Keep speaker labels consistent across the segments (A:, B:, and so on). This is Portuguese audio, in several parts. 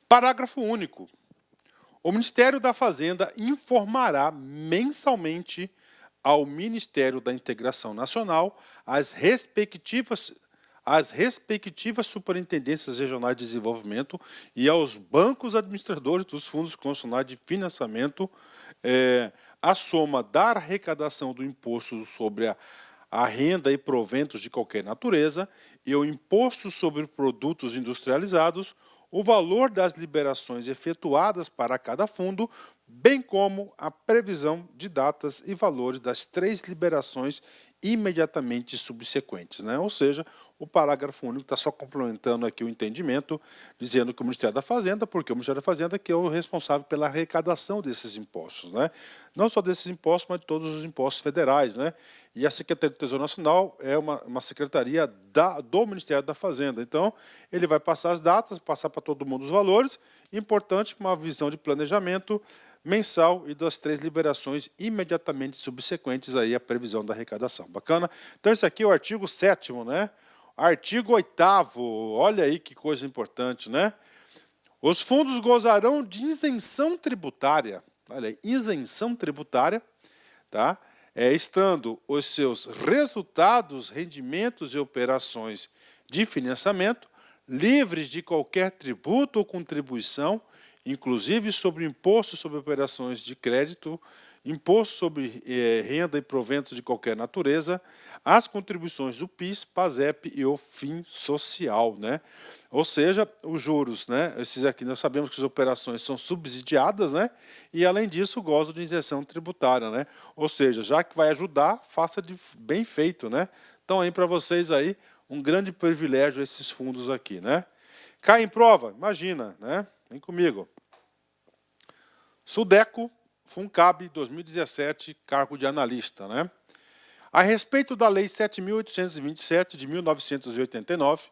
A: Parágrafo único. O Ministério da Fazenda informará mensalmente ao Ministério da Integração Nacional as respectivas superintendências regionais de desenvolvimento e aos bancos administradores dos fundos constitucionais de financiamento a soma da arrecadação do imposto sobre a renda e proventos de qualquer natureza e o imposto sobre produtos industrializados, o valor das liberações efetuadas para cada fundo, bem como a previsão de datas e valores das 3 liberações imediatamente subsequentes, né? Ou seja, o parágrafo único está só complementando aqui o entendimento, dizendo que o Ministério da Fazenda, porque o Ministério da Fazenda que é o responsável pela arrecadação desses impostos, né? Não só desses impostos, mas de todos os impostos federais, né? E a Secretaria do Tesouro Nacional é uma secretaria do Ministério da Fazenda. Então, ele vai passar as datas, passar para todo mundo os valores. Importante, uma visão de planejamento mensal e das 3 liberações imediatamente subsequentes aí à previsão da arrecadação. Bacana? Então, esse aqui é o artigo 7º, né? Artigo 8º, olha aí que coisa importante, né? Os fundos gozarão de isenção tributária, olha aí, isenção tributária, tá? Estando os seus resultados, rendimentos e operações de financiamento livres de qualquer tributo ou contribuição, inclusive sobre imposto sobre operações de crédito, imposto sobre renda e proventos de qualquer natureza, as contribuições do PIS, PASEP e o FIM social, né? Ou seja, os juros, né? Esses aqui nós sabemos que as operações são subsidiadas, né? E além disso gozam de isenção tributária, né? Ou seja, já que vai ajudar, faça de bem feito, né? Então aí para vocês aí um grande privilégio esses fundos aqui, né? Cai em prova, imagina, né? Vem comigo. Sudeco, Funcab, 2017, cargo de analista, né? A respeito da Lei 7.827 de 1989,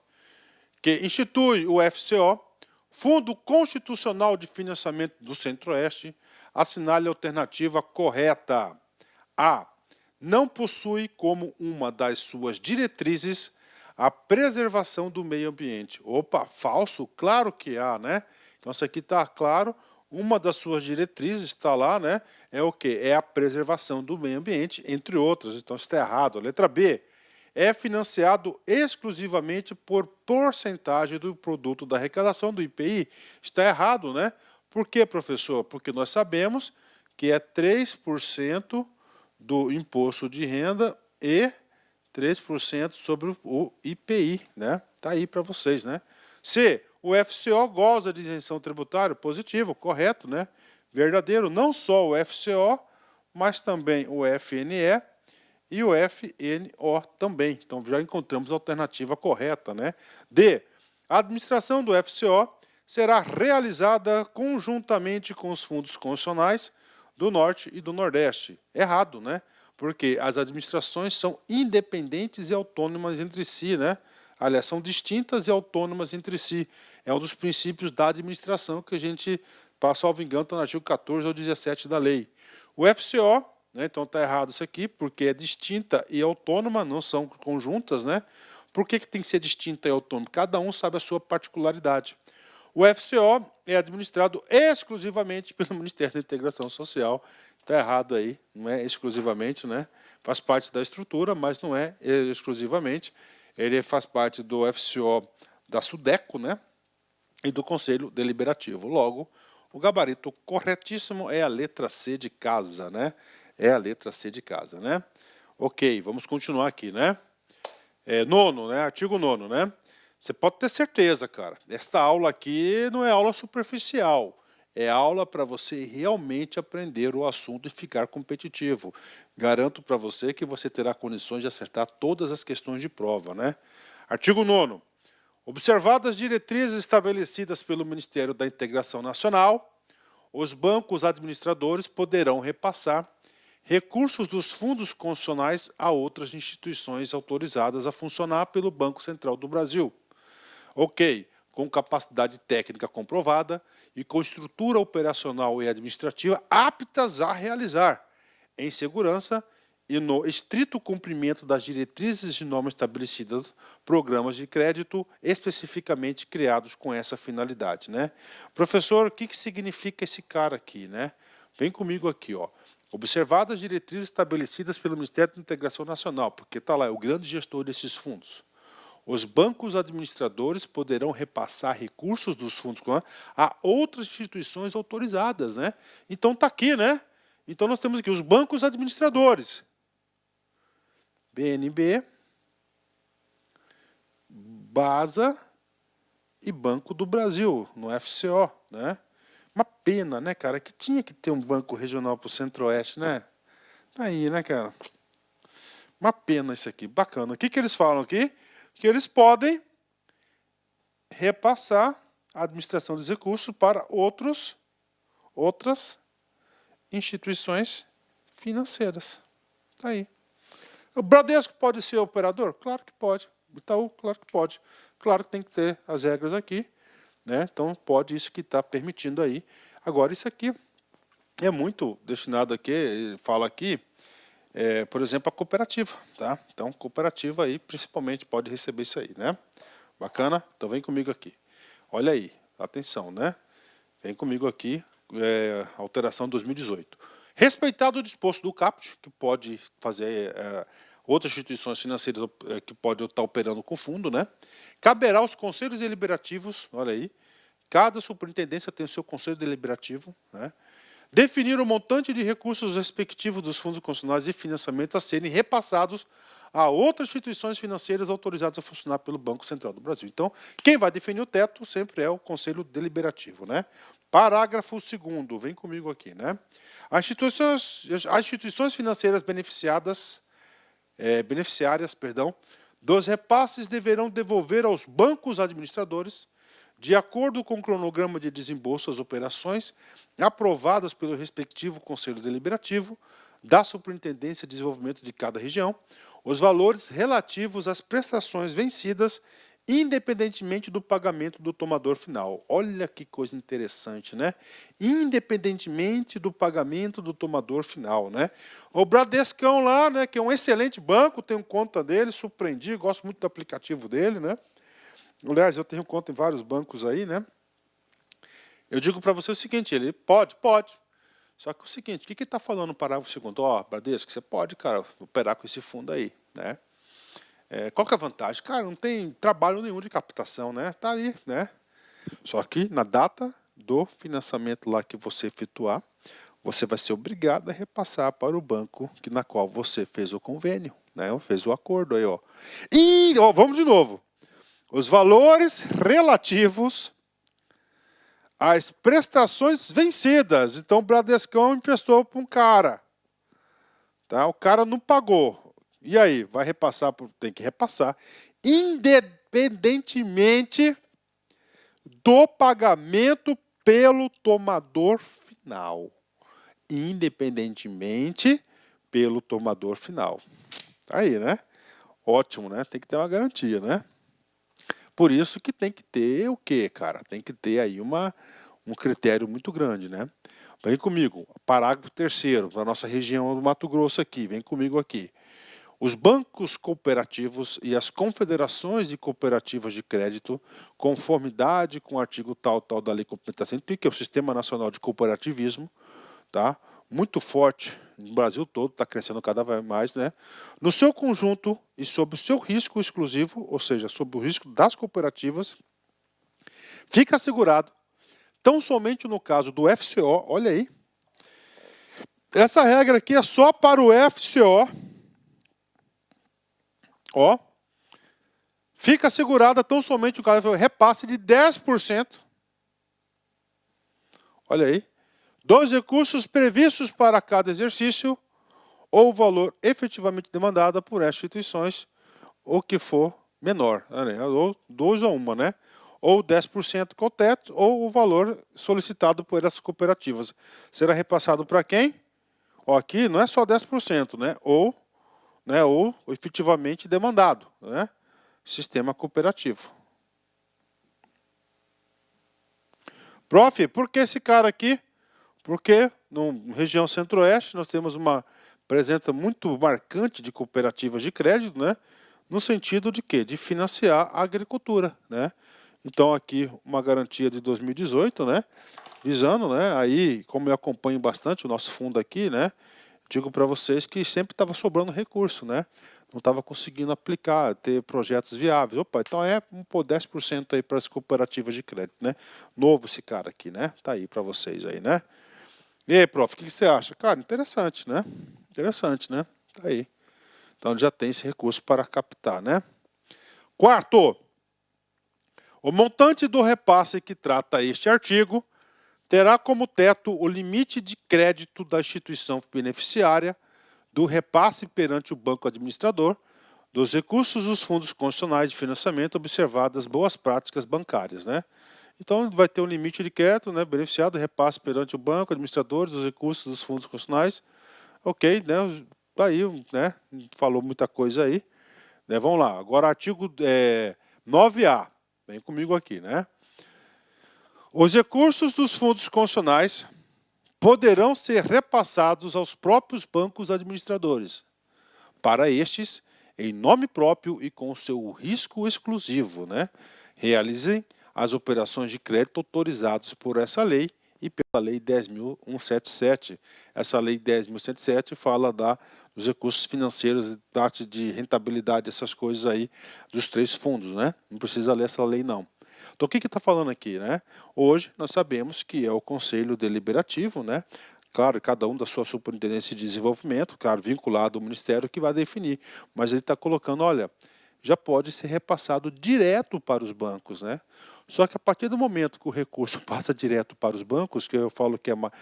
A: que institui o FCO, Fundo Constitucional de Financiamento do Centro-Oeste, assinale a alternativa correta. A. Não possui como uma das suas diretrizes a preservação do meio ambiente. Opa, falso? Claro que há, né? Então, isso aqui está claro. Uma das suas diretrizes está lá, né? É o quê? É a preservação do meio ambiente, entre outras. Então, está errado. A letra B. É financiado exclusivamente por porcentagem do produto da arrecadação do IPI. Está errado, né? Por quê, professor? Porque nós sabemos que é 3% do imposto de renda e 3% sobre o IPI, né? Tá aí para vocês, né? C. O FCO goza de isenção tributária, positivo, correto, né? Verdadeiro, não só o FCO, mas também o FNE e o FNO também. Então já encontramos a alternativa correta, né? D. A administração do FCO será realizada conjuntamente com os fundos constitucionais do Norte e do Nordeste. Errado, né? Porque as administrações são independentes e autônomas entre si, né? Aliás, são distintas e autônomas entre si. É um dos princípios da administração que a gente, salvo engano, está no artigo 14 ou 17 da lei. O FCO, né, então está errado isso aqui, porque é distinta e autônoma, não são conjuntas, né? Por que tem que ser distinta e autônoma? Cada um sabe a sua particularidade. O FCO é administrado exclusivamente pelo Ministério da Integração Social. Está errado aí, não é exclusivamente, né? Faz parte da estrutura, mas não é exclusivamente. Ele faz parte do FCO da Sudeco, né? E do Conselho Deliberativo. Logo, o gabarito corretíssimo é a letra C de casa, né? É a letra C de casa, né? Ok, vamos continuar aqui, né? Nono, né? Artigo 9º, né? Você pode ter certeza, cara. Esta aula aqui não é aula superficial. É aula para você realmente aprender o assunto e ficar competitivo. Garanto para você que você terá condições de acertar todas as questões de prova, né? Artigo 9º. Observadas as diretrizes estabelecidas pelo Ministério da Integração Nacional, os bancos administradores poderão repassar recursos dos fundos constitucionais a outras instituições autorizadas a funcionar pelo Banco Central do Brasil. Ok, com capacidade técnica comprovada e com estrutura operacional e administrativa aptas a realizar, em segurança e no estrito cumprimento das diretrizes e normas estabelecidas, programas de crédito especificamente criados com essa finalidade, né? Professor, o que significa esse cara aqui, né? Vem comigo aqui, ó. Observadas as diretrizes estabelecidas pelo Ministério da Integração Nacional, porque está lá, é o grande gestor desses fundos. Os bancos administradores poderão repassar recursos dos fundos a outras instituições autorizadas, né? Então está aqui, né? Então nós temos aqui os bancos administradores. BNB, BASA e Banco do Brasil, no FCO, né? Uma pena, né, cara, que tinha que ter um banco regional para o Centro-Oeste, né? Tá aí, né, cara? Uma pena isso aqui, bacana. O que eles falam aqui? Que eles podem repassar a administração dos recursos para outras instituições financeiras. Tá aí. O Bradesco pode ser operador? Claro que pode. O Itaú? Claro que pode. Claro que tem que ter as regras aqui, né? Então pode isso que está permitindo aí. Agora isso aqui é muito destinado aqui, ele fala aqui, por exemplo, a cooperativa, tá? Então cooperativa aí principalmente pode receber isso aí, né? Bacana? Então vem comigo aqui. Olha aí, atenção, né? Vem comigo aqui, alteração 2018. Respeitado o disposto do CAPT, que pode fazer outras instituições financeiras que podem estar operando com fundo, né? Caberá aos conselhos deliberativos, olha aí, cada superintendência tem o seu conselho deliberativo, né? Definir o montante de recursos respectivos dos fundos constitucionais e financiamento a serem repassados a outras instituições financeiras autorizadas a funcionar pelo Banco Central do Brasil. Então, quem vai definir o teto sempre é o Conselho Deliberativo, né? Parágrafo 2º, vem comigo aqui, né? As instituições financeiras beneficiárias, dos repasses deverão devolver aos bancos administradores, de acordo com o cronograma de desembolso às operações aprovadas pelo respectivo Conselho Deliberativo da Superintendência de Desenvolvimento de cada região, os valores relativos às prestações vencidas, independentemente do pagamento do tomador final. Olha que coisa interessante, né? Independentemente do pagamento do tomador final, né? O Bradescão lá, né, que é um excelente banco, tenho conta dele, surpreendi, gosto muito do aplicativo dele, né? Aliás, eu tenho conta em vários bancos aí, né? Eu digo para você o seguinte, ele pode. Só que é o seguinte, o que ele está falando no parágrafo 2º? Ó, Bradesco, você pode, cara, operar com esse fundo aí, né? Qual que é a vantagem? Cara, não tem trabalho nenhum de captação, né? Tá ali, né? Só que na data do financiamento lá que você efetuar, você vai ser obrigado a repassar para o banco na qual você fez o convênio, né? Fez o acordo aí, ó. E, ó, vamos de novo. Os valores relativos às prestações vencidas. Então, o Bradescão emprestou para um cara. Tá? O cara não pagou. E aí? Vai repassar? Tem que repassar. Independentemente do pagamento pelo tomador final. Independentemente pelo tomador final. Tá aí, né? Ótimo, né? Tem que ter uma garantia, né? Por isso que tem que ter o quê, cara? Tem que ter aí um critério muito grande, né? Vem comigo, parágrafo 3º, da nossa região do Mato Grosso aqui, vem comigo aqui. Os bancos cooperativos e as confederações de cooperativas de crédito, conformidade com o artigo tal da Lei Complementar 130, que é o Sistema Nacional de Cooperativismo, tá? Muito forte no Brasil todo, está crescendo cada vez mais, né? No seu conjunto e sob o seu risco exclusivo, ou seja, sob o risco das cooperativas, fica assegurado, tão somente no caso do FCO, olha aí, essa regra aqui é só para o FCO, ó, fica assegurada tão somente o caso do repasse de 10%, olha aí, dos recursos previstos para cada exercício ou o valor efetivamente demandado por essas instituições, ou que for menor, né? Ou 2 a 1, né? Ou 10% com o teto, ou o valor solicitado por essas cooperativas. Será repassado para quem? Ó, aqui não é só 10%, né? Ou efetivamente demandado, né? Sistema cooperativo. Prof, por que esse cara aqui? Porque na região centro-oeste nós temos uma presença muito marcante de cooperativas de crédito, né? No sentido de quê? De financiar a agricultura, né? Então aqui uma garantia de 2018, né? Visando, né? Aí, como eu acompanho bastante o nosso fundo aqui, né? Digo para vocês que sempre estava sobrando recurso, né? Não estava conseguindo aplicar, ter projetos viáveis. Opa, então por 10% aí para as cooperativas de crédito, né? Novo esse cara aqui, né? Tá aí para vocês aí, né? E aí, prof, o que você acha? Cara, interessante, né? Interessante, né? Tá aí. Então já tem esse recurso para captar, né? Quarto, o montante do repasse que trata este artigo terá como teto o limite de crédito da instituição beneficiária do repasse perante o banco administrador dos recursos dos fundos constitucionais de financiamento observadas boas práticas bancárias, né? Então vai ter um limite de crédito, né, beneficiado, repasse perante o banco, administradores dos recursos dos fundos constitucionais. Ok, né? Tá aí, né? Falou muita coisa aí. Né? Vamos lá. Agora, artigo 9A. Vem comigo aqui, né? Os recursos dos fundos constitucionais poderão ser repassados aos próprios bancos administradores. Para estes, em nome próprio e com seu risco exclusivo, né? Realizem as operações de crédito autorizadas por essa lei e pela Lei 10.177. Essa Lei 10.177 fala dos recursos financeiros, parte de rentabilidade, essas coisas aí, dos 3 fundos, né? Não precisa ler essa lei, não. Então, o que está falando aqui, né? Hoje, nós sabemos que é o Conselho Deliberativo, né? Claro, cada um da sua superintendência de desenvolvimento, claro, vinculado ao Ministério, que vai definir. Mas ele está colocando, olha, já pode ser repassado direto para os bancos, né? Só que a partir do momento que o recurso passa direto para os bancos, que eu falo que é uma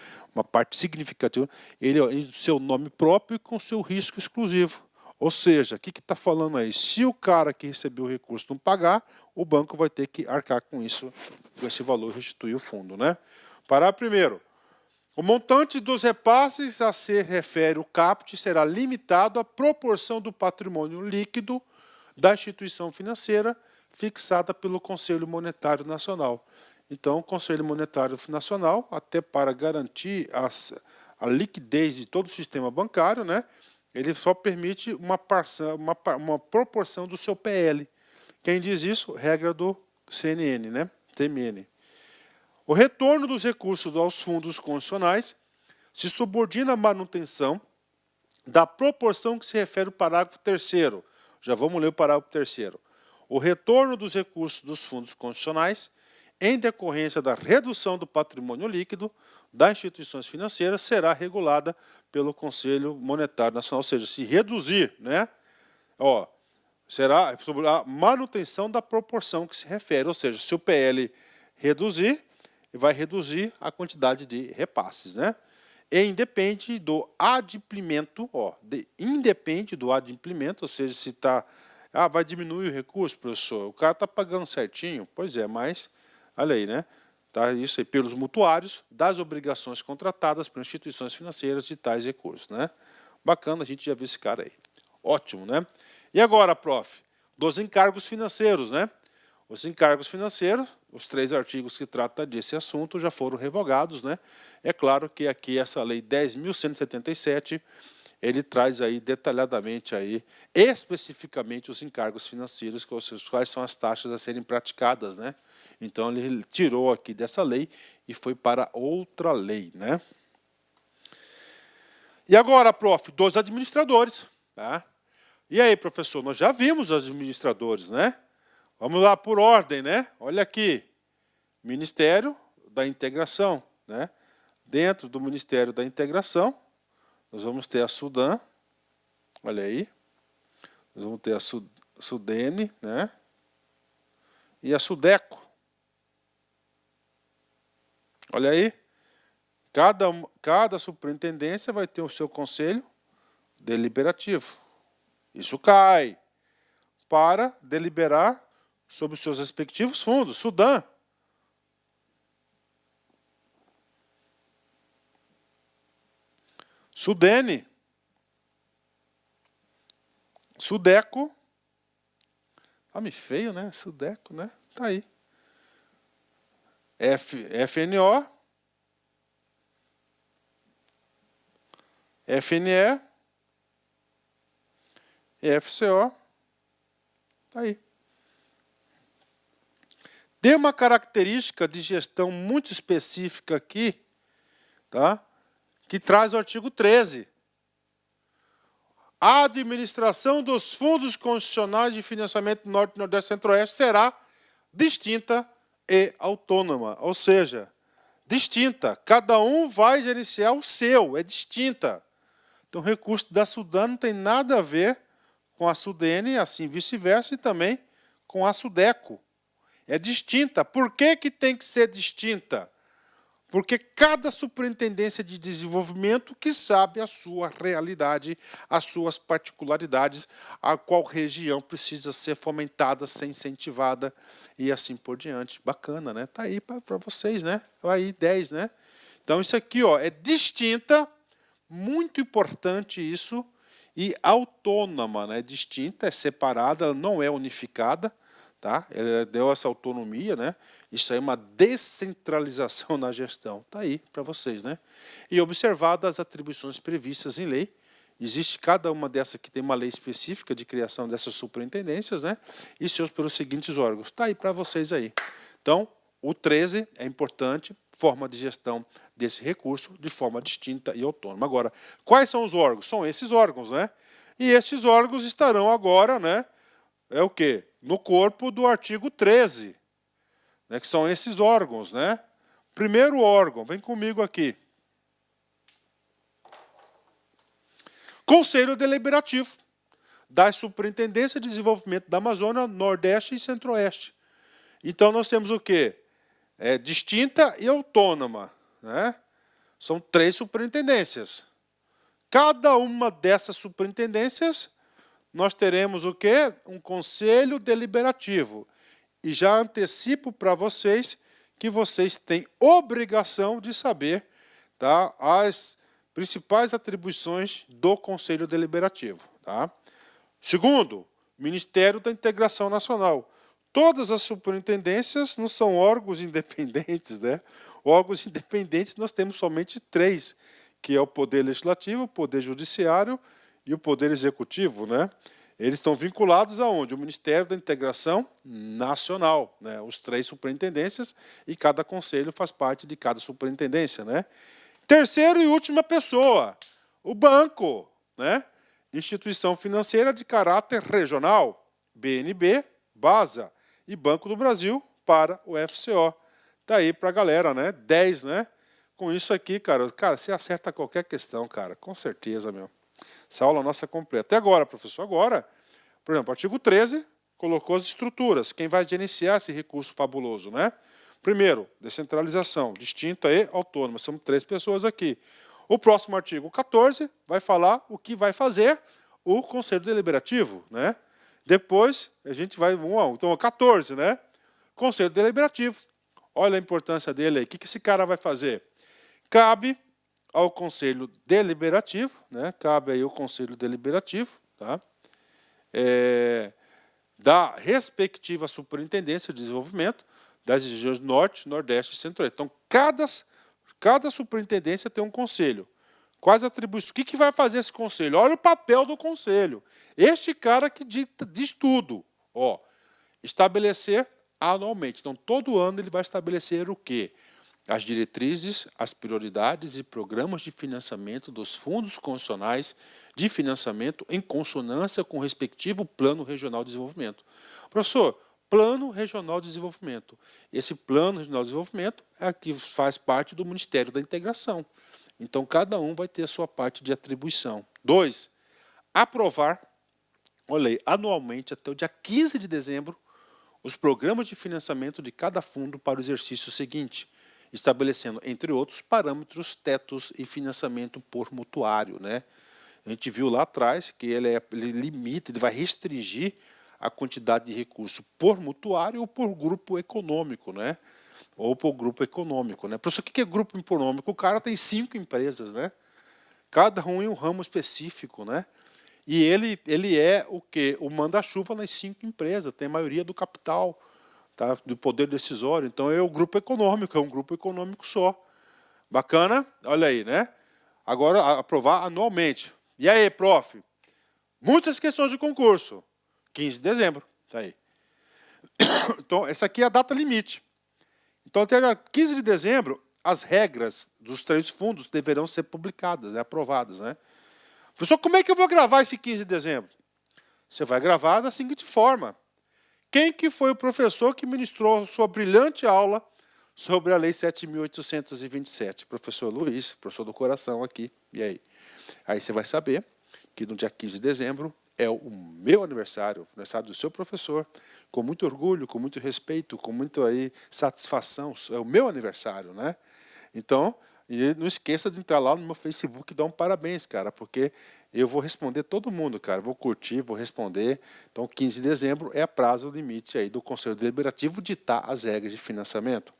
A: parte significativa, ele é em seu nome próprio e com seu risco exclusivo. Ou seja, o que está falando aí? Se o cara que recebeu o recurso não pagar, o banco vai ter que arcar com isso, com esse valor, restituir o fundo, né? Parágrafo primeiro. O montante dos repasses a se refere o caput será limitado à proporção do patrimônio líquido da instituição financeira fixada pelo Conselho Monetário Nacional. Então, o Conselho Monetário Nacional, até para garantir a liquidez de todo o sistema bancário, né, ele só permite uma proporção do seu PL. Quem diz isso? Regra do CNN, né? CMN. O retorno dos recursos aos fundos constitucionais se subordina à manutenção da proporção que se refere ao parágrafo 3º. Já vamos ler o parágrafo 3º. O retorno dos recursos dos fundos constitucionais, em decorrência da redução do patrimônio líquido das instituições financeiras, será regulada pelo Conselho Monetário Nacional. Ou seja, se reduzir, né? Será sobre a manutenção da proporção que se refere. Ou seja, se o PL reduzir, vai reduzir a quantidade de repasses, né? E independe do adimplemento, independe do adimplemento, ou seja, se está, vai diminuir o recurso, professor, o cara está pagando certinho, pois é, mas, olha aí, né? Tá, isso aí, pelos mutuários, das obrigações contratadas por instituições financeiras de tais recursos, né? Bacana, a gente já viu esse cara aí. Ótimo, né? E agora, prof, dos encargos financeiros, né? Os encargos financeiros, os 3 artigos que tratam desse assunto já foram revogados, né? É claro que aqui essa lei 10.177, ele traz aí detalhadamente aí, especificamente os encargos financeiros, quais são as taxas a serem praticadas, né? Então ele tirou aqui dessa lei e foi para outra lei, né? E agora, prof, dos administradores, tá? E aí, professor, nós já vimos os administradores, né? Vamos lá por ordem, né? Olha aqui, Ministério da Integração, né? Dentro do Ministério da Integração, nós vamos ter a Sudan, olha aí, nós vamos ter a Sudene, né? E a Sudeco. Olha aí, cada superintendência vai ter o seu conselho deliberativo. Isso cai para deliberar sobre os seus respectivos fundos. Sudã. Sudene. Sudeco. Nome feio, né? Sudeco, né? Tá aí. FNO. FNE. FCO, tá aí. Tem uma característica de gestão muito específica aqui, tá? Que traz o artigo 13. A administração dos fundos constitucionais de financiamento Norte, Nordeste e Centro-Oeste será distinta e autônoma, ou seja, distinta. Cada um vai gerenciar o seu, é distinta. Então, o recurso da SUDAN não tem nada a ver com a SUDENE, assim vice-versa, e também com a SUDECO. É distinta. Por que que tem que ser distinta? Porque cada superintendência de desenvolvimento que sabe a sua realidade, as suas particularidades, a qual região precisa ser fomentada, ser incentivada e assim por diante. Bacana, né? Tá aí para vocês, né? Aí 10, né? Então isso aqui, ó, é distinta, muito importante isso, e autônoma, né? Distinta, é separada, ela não é unificada. Tá? Ela deu essa autonomia, né? Isso aí é uma descentralização na gestão. Está aí para vocês, né? E observadas as atribuições previstas em lei, existe cada uma dessas que tem uma lei específica de criação dessas superintendências, né? E seus pelos seguintes órgãos. Está aí para vocês aí. Então, o 13 é importante, forma de gestão desse recurso de forma distinta e autônoma. Agora, quais são os órgãos? São esses órgãos, né? E esses órgãos estarão agora, né? É o quê? No corpo do artigo 13, né, que são esses órgãos, né? Primeiro órgão, vem comigo aqui. Conselho Deliberativo das Superintendências de Desenvolvimento da Amazônia, Nordeste e Centro-Oeste. Então, nós temos o quê? Distinta e autônoma, né? São 3 superintendências. Cada uma dessas superintendências, nós teremos o quê? Um conselho deliberativo. E já antecipo para vocês que vocês têm obrigação de saber, tá, as principais atribuições do conselho deliberativo. Tá? Segundo, Ministério da Integração Nacional. Todas as superintendências não são órgãos independentes, né? Órgãos independentes nós temos somente 3, que é o Poder Legislativo, o Poder Judiciário e o Poder Executivo, né? Eles estão vinculados aonde? O Ministério da Integração Nacional, né? Os 3 superintendências e cada conselho faz parte de cada superintendência, né? Terceiro e última pessoa, o banco, né? Instituição financeira de caráter regional, BNB, BASA e Banco do Brasil para o FCO. Tá aí para a galera, né? 10, né? Com isso aqui, cara, você acerta qualquer questão, cara, com certeza, meu. Essa aula nossa é completa. Até agora, professor, agora, por exemplo, artigo 13, colocou as estruturas. Quem vai gerenciar esse recurso fabuloso, né? Primeiro, descentralização, distinta e autônoma. São 3 pessoas aqui. O próximo artigo 14 vai falar o que vai fazer o Conselho Deliberativo, né? Depois, a gente vai um a um. Então, 14, né? Conselho Deliberativo. Olha a importância dele aí. O que esse cara vai fazer? Cabe ao Conselho Deliberativo, né? Cabe aí o Conselho Deliberativo, tá? Da respectiva Superintendência de Desenvolvimento das regiões Norte, Nordeste e Centro-Oeste. Então, cada superintendência tem um conselho. Quais atribuições? O que vai fazer esse conselho? Olha o papel do conselho. Este cara que diz tudo. Ó, estabelecer anualmente. Então, todo ano ele vai estabelecer o quê? As diretrizes, as prioridades e programas de financiamento dos fundos constitucionais de financiamento em consonância com o respectivo Plano Regional de Desenvolvimento. Professor, Plano Regional de Desenvolvimento. Esse Plano Regional de Desenvolvimento é que faz parte do Ministério da Integração. Então, cada um vai ter a sua parte de atribuição. 2. Aprovar, olha aí, anualmente, até o dia 15 de dezembro, os programas de financiamento de cada fundo para o exercício seguinte, estabelecendo, entre outros, parâmetros, tetos e financiamento por mutuário, né? A gente viu lá atrás que ele limita, ele vai restringir a quantidade de recurso por mutuário ou por grupo econômico, né? Ou por grupo econômico, né? Professor, o que é grupo econômico? O cara tem 5 empresas, né? Cada um em um ramo específico, né? E ele é o quê? O manda-chuva nas 5 empresas, tem a maioria do capital, tá? Do poder decisório. Então é o grupo econômico, é um grupo econômico só. Bacana? Olha aí, né? Agora, aprovar anualmente. E aí, prof? Muitas questões de concurso. 15 de dezembro. Tá aí. Então, essa aqui é a data limite. Então, até 15 de dezembro, as regras dos 3 fundos deverão ser publicadas, aprovadas. Né? Professor, como é que eu vou gravar esse 15 de dezembro? Você vai gravar da seguinte forma. Quem que foi o professor que ministrou sua brilhante aula sobre a Lei 7.827? Professor Luiz, professor do coração aqui. E aí? Aí você vai saber que no dia 15 de dezembro é o meu aniversário, o aniversário do seu professor, com muito orgulho, com muito respeito, com muita satisfação. É o meu aniversário, né? Então, e não esqueça de entrar lá no meu Facebook e dar um parabéns, cara, porque eu vou responder todo mundo, cara. Vou curtir, vou responder. Então, 15 de dezembro é prazo limite aí do Conselho Deliberativo ditar as regras de financiamento.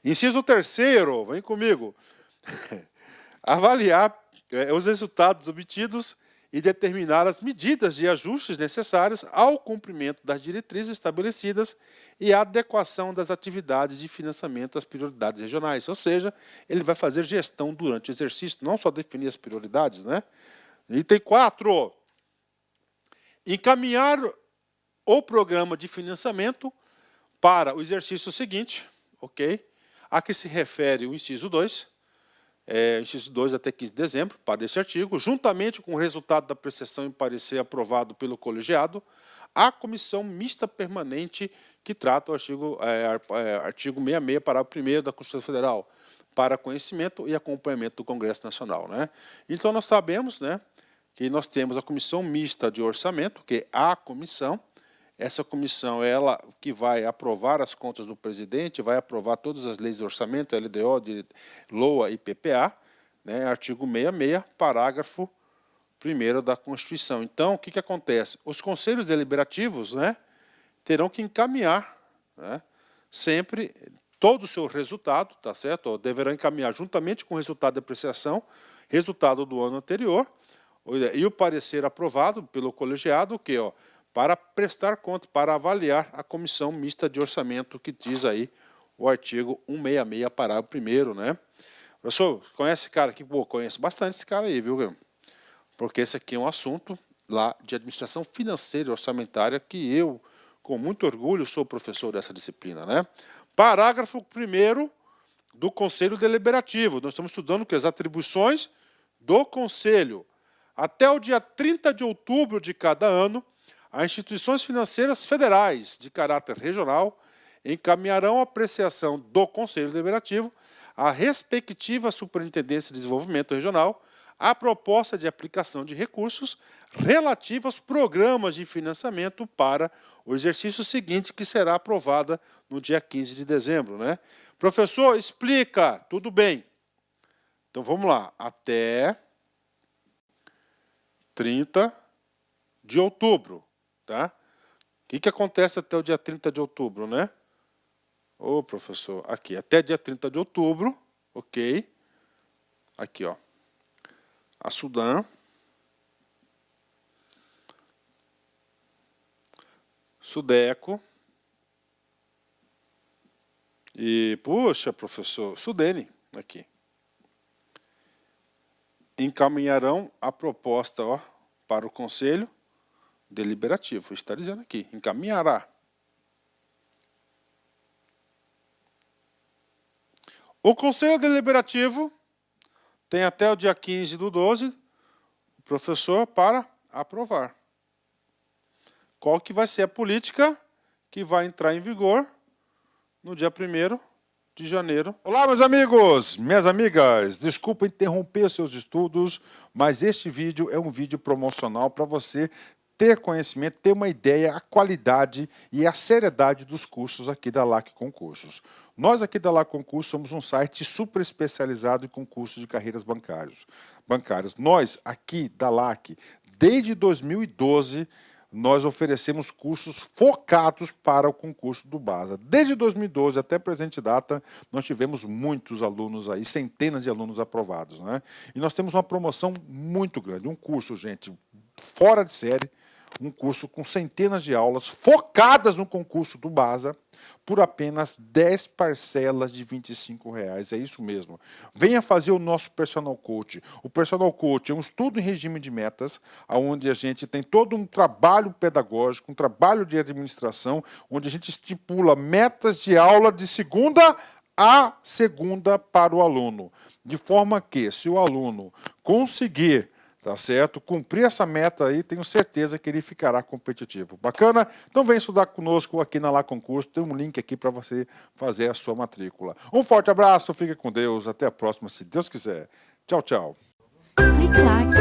A: Inciso 3º, vem comigo. Avaliar os resultados obtidos e determinar as medidas de ajustes necessários ao cumprimento das diretrizes estabelecidas e à adequação das atividades de financiamento às prioridades regionais. Ou seja, ele vai fazer gestão durante o exercício, não só definir as prioridades. Né? Item 4. Encaminhar o programa de financiamento para o exercício seguinte, ok? A que se refere o inciso 2. Inciso 2 até 15 de dezembro, para esse artigo, juntamente com o resultado da apreciação e parecer aprovado pelo colegiado, a comissão mista permanente que trata o artigo 66, parágrafo 1º da Constituição Federal, para conhecimento e acompanhamento do Congresso Nacional. Né? Então, nós sabemos, né, que nós temos a comissão mista de orçamento, que é a comissão. Essa comissão é ela que vai aprovar as contas do presidente, vai aprovar todas as leis de orçamento, LDO, LOA e PPA, né, artigo 66, parágrafo 1º da Constituição. Então, o que acontece? Os conselhos deliberativos, né, terão que encaminhar, né, sempre todo o seu resultado, tá certo? Deverão encaminhar juntamente com o resultado de apreciação, resultado do ano anterior, e o parecer aprovado pelo colegiado, que para prestar conta, para avaliar a comissão mista de orçamento, que diz aí o artigo 166, parágrafo 1º, né? Professor, conhece esse cara aqui? Pô, conheço bastante esse cara aí, viu? Porque esse aqui é um assunto lá de administração financeira e orçamentária que eu, com muito orgulho, sou professor dessa disciplina, né? Parágrafo 1º do Conselho Deliberativo. Nós estamos estudando as atribuições do Conselho. Até o dia 30 de outubro de cada ano, as instituições financeiras federais de caráter regional encaminharão a apreciação do Conselho Deliberativo à respectiva Superintendência de Desenvolvimento Regional a proposta de aplicação de recursos relativa aos programas de financiamento para o exercício seguinte, que será aprovada no dia 15 de dezembro. Né? Professor, explica. Tudo bem. Então, vamos lá. Até 30 de outubro. Tá? O que acontece até o dia 30 de outubro, né? Ô, professor, aqui, até dia 30 de outubro, ok? Aqui, ó. A Sudan, Sudeco e, puxa, professor, Sudene, aqui. Encaminharão a proposta, ó, para o Conselho Deliberativo. Está dizendo aqui, encaminhará. O Conselho Deliberativo tem até o dia 15 do 12, o professor, para aprovar. Qual que vai ser a política que vai entrar em vigor no dia 1º de janeiro. Olá, meus amigos, minhas amigas. Desculpa interromper seus estudos, mas este vídeo é um vídeo promocional para você ter conhecimento, ter uma ideia, a qualidade e a seriedade dos cursos aqui da LAC Concursos. Nós aqui da LAC Concursos somos um site super especializado em concursos de carreiras bancárias. Nós aqui da LAC, desde 2012, nós oferecemos cursos focados para o concurso do BASA. Desde 2012 até a presente data, nós tivemos muitos alunos aí, centenas de alunos aprovados, né? E nós temos uma promoção muito grande, um curso, gente, fora de série, um curso com centenas de aulas focadas no concurso do BASA, por apenas 10 parcelas de R$25. É isso mesmo. Venha fazer o nosso Personal Coach. O Personal Coach é um estudo em regime de metas, onde a gente tem todo um trabalho pedagógico, um trabalho de administração, onde a gente estipula metas de aula de segunda a segunda para o aluno. De forma que, se o aluno conseguir, tá certo, cumprir essa meta aí, tenho certeza que ele ficará competitivo. Bacana? Então vem estudar conosco aqui na Lá Concurso, tem um link aqui para você fazer a sua matrícula. Um forte abraço, fique com Deus, até a próxima, se Deus quiser. Tchau, tchau.
B: Clique-claque.